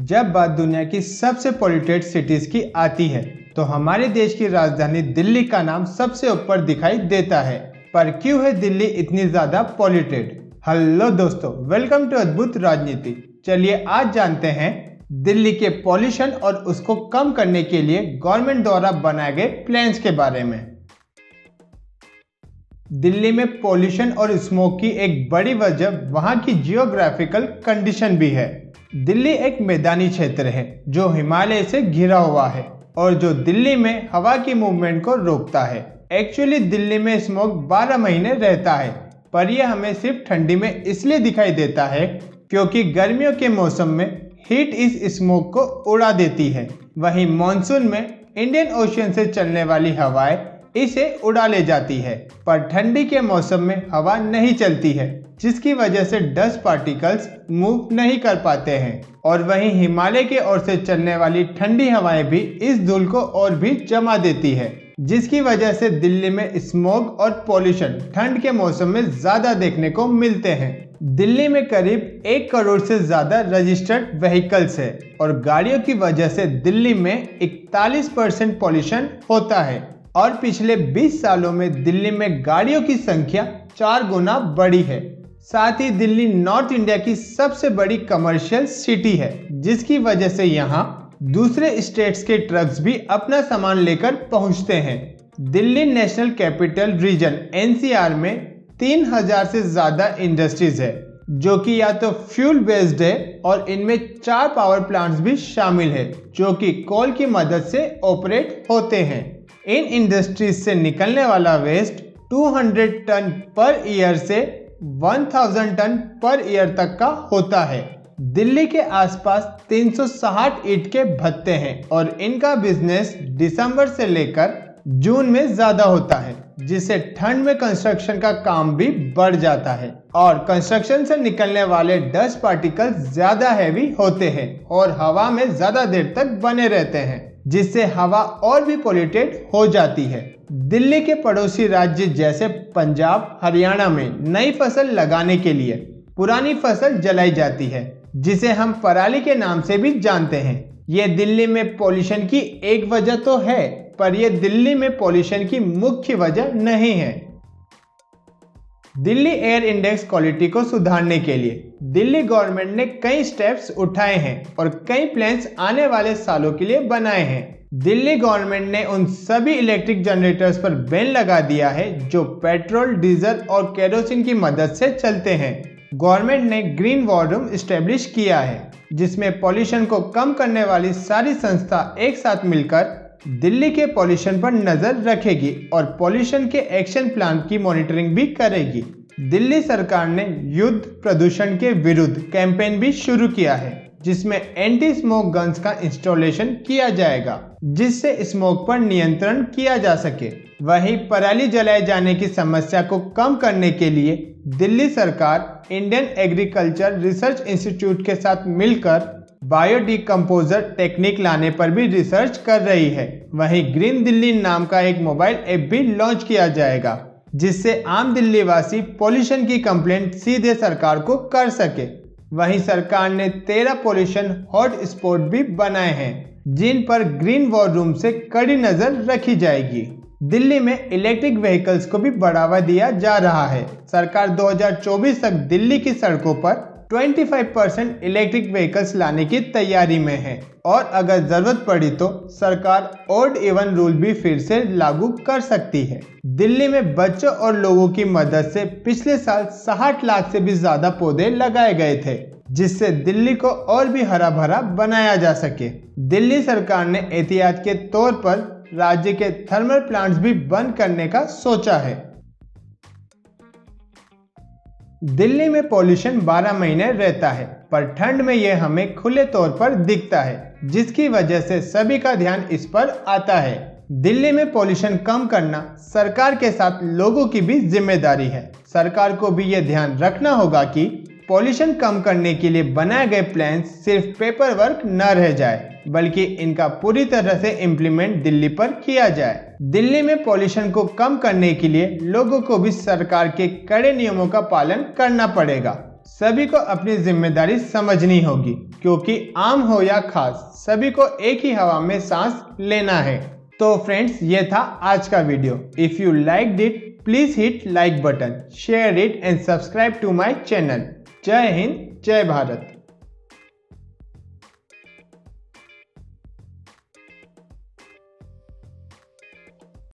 जब बात दुनिया की सबसे पॉल्यूटेड सिटीज की आती है तो हमारे देश की राजधानी दिल्ली का नाम सबसे ऊपर दिखाई देता है। पर क्यों है दिल्ली इतनी ज्यादा पॉल्यूटेड? हेलो दोस्तों, वेलकम टू अद्भुत राजनीति। चलिए आज जानते हैं दिल्ली के पॉल्यूशन और उसको कम करने के लिए गवर्नमेंट द्वारा बनाए गए प्लान्स के बारे में। दिल्ली में पॉल्यूशन और स्मोक की एक बड़ी वजह वहां की जियोग्राफिकल कंडीशन भी है। दिल्ली एक मैदानी क्षेत्र है जो हिमालय से घिरा हुआ है और जो दिल्ली में हवा की मूवमेंट को रोकता है। एक्चुअली दिल्ली में स्मोक 12 महीने रहता है, पर यह हमें सिर्फ ठंडी में इसलिए दिखाई देता है क्योंकि गर्मियों के मौसम में हीट इस स्मोक को उड़ा देती है। वहीं मॉनसून में इंडियन ओशियन से चलने वाली हवाएं इसे उड़ा ले जाती है, पर ठंडी के मौसम में हवा नहीं चलती है, जिसकी वजह से डस्ट पार्टिकल्स मूव नहीं कर पाते हैं। और वहीं हिमालय की ओर से चलने वाली ठंडी हवाएं भी इस धूल को और भी जमा देती है, जिसकी वजह से दिल्ली में स्मोक और पॉल्यूशन ठंड के मौसम में ज्यादा देखने को मिलते हैं। दिल्ली में करीब 1 करोड़ से ज्यादा रजिस्टर्ड व्हीकल्स है और गाड़ियों की वजह से दिल्ली में 41% पॉल्यूशन होता है। और पिछले 20 सालों में दिल्ली में गाड़ियों की संख्या 4 गुना बढ़ी है। साथ ही दिल्ली नॉर्थ इंडिया की सबसे बड़ी कमर्शियल सिटी है, जिसकी वजह से यहाँ दूसरे स्टेट्स के ट्रक्स भी अपना सामान लेकर पहुँचते हैं। Delhi national capital region NCR में 3000 से ज्यादा इंडस्ट्रीज है, जो कि या तो फ्यूल बेस्ड है और इनमें 4 पावर प्लांट्स भी शामिल है जो कि कोल की मदद से ऑपरेट होते हैं। इन इंडस्ट्रीज से निकलने वाला वेस्ट 200 टन पर ईयर से 1000 टन पर ईयर तक का होता है। दिल्ली के आसपास 360 ईंट के भट्टे हैं और इनका बिजनेस दिसंबर से लेकर जून में ज्यादा होता है, जिससे ठंड में कंस्ट्रक्शन का काम भी बढ़ जाता है। और कंस्ट्रक्शन से निकलने वाले डस्ट पार्टिकल्स ज्यादा हैवी होते हैं और हवा में ज्यादा देर तक बने रहते हैं, जिससे हवा और भी पॉल्यूटेड हो जाती है। दिल्ली के पड़ोसी राज्य जैसे पंजाब, हरियाणा में नई फसल लगाने के लिए पुरानी फसल जलाई जाती है, जिसे हम पराली के नाम से भी जानते हैं। ये दिल्ली में पॉल्यूशन की एक वजह तो है, पर यह दिल्ली में पॉल्यूशन की मुख्य वजह नहीं है। दिल्ली एयर इंडेक्स क्वालिटी को सुधारने के लिए दिल्ली गवर्नमेंट ने कई स्टेप्स उठाए हैं और कई प्लान्स आने वाले सालों के लिए बनाए हैं। दिल्ली गवर्नमेंट ने उन सभी इलेक्ट्रिक जनरेटर्स पर बैन लगा दिया है जो पेट्रोल, डीजल और केरोसिन की मदद से चलते हैं। गवर्नमेंट ने ग्रीन वॉर रूम स्टेब्लिश किया है, जिसमें पॉल्यूशन को कम करने वाली सारी संस्था एक साथ मिलकर दिल्ली के पॉल्यूशन पर नजर रखेगी और पॉल्यूशन के एक्शन प्लान की मॉनिटरिंग भी करेगी। दिल्ली सरकार ने युद्ध प्रदूषण के विरुद्ध कैंपेन भी शुरू किया है, जिसमें एंटी स्मोक गन्स का इंस्टॉलेशन किया जाएगा, जिससे स्मोक पर नियंत्रण किया जा सके। वहीं पराली जलाए जाने की समस्या को कम करने के लिए दिल्ली सरकार इंडियन एग्रीकल्चर रिसर्च इंस्टीट्यूट के साथ मिलकर बायोडिकम्पोजर टेक्निक लाने पर भी रिसर्च कर रही है। वहीं ग्रीन दिल्ली नाम का एक मोबाइल ऐप भी लॉन्च किया जाएगा, जिससे आम दिल्ली वासी पॉल्यूशन की कंप्लेंट सीधे सरकार को कर सके। वहीं सरकार ने 13 पॉल्यूशन हॉट स्पॉट भी बनाए हैं, जिन पर ग्रीन वॉर रूम से कड़ी नजर रखी जाएगी। दिल्ली में इलेक्ट्रिक व्हीकल्स को भी बढ़ावा दिया जा रहा है। सरकार 2024 तक दिल्ली की सड़कों पर 25% इलेक्ट्रिक व्हीकल्स लाने की तैयारी में है और अगर जरूरत पड़ी तो सरकार ऑड इवन रूल भी फिर से लागू कर सकती है। दिल्ली में बच्चों और लोगों की मदद से पिछले साल 60 लाख से भी ज्यादा पौधे लगाए गए थे, जिससे दिल्ली को और भी हरा भरा बनाया जा सके। दिल्ली सरकार ने एहतियात के तौर पर राज्य के थर्मल प्लांट्स भी बंद करने का सोचा है। दिल्ली में पॉल्यूशन 12 महीने रहता है, पर ठंड में यह हमें खुले तौर पर दिखता है, जिसकी वजह से सभी का ध्यान इस पर आता है। दिल्ली में पॉल्यूशन कम करना सरकार के साथ लोगों की भी जिम्मेदारी है। सरकार को भी यह ध्यान रखना होगा कि पॉल्यूशन कम करने के लिए बनाए गए प्लान सिर्फ पेपर वर्क न रह जाए, बल्कि इनका पूरी तरह से इम्प्लीमेंट दिल्ली पर किया जाए। दिल्ली में पॉल्यूशन को कम करने के लिए लोगों को भी सरकार के कड़े नियमों का पालन करना पड़ेगा। सभी को अपनी जिम्मेदारी समझनी होगी, क्योंकि आम हो या खास सभी को एक ही हवा में सांस लेना है। तो फ्रेंड्स, ये था आज का video. If you liked it, please hit like button, share it and subscribe to my channel. जय हिंद, जय भारत।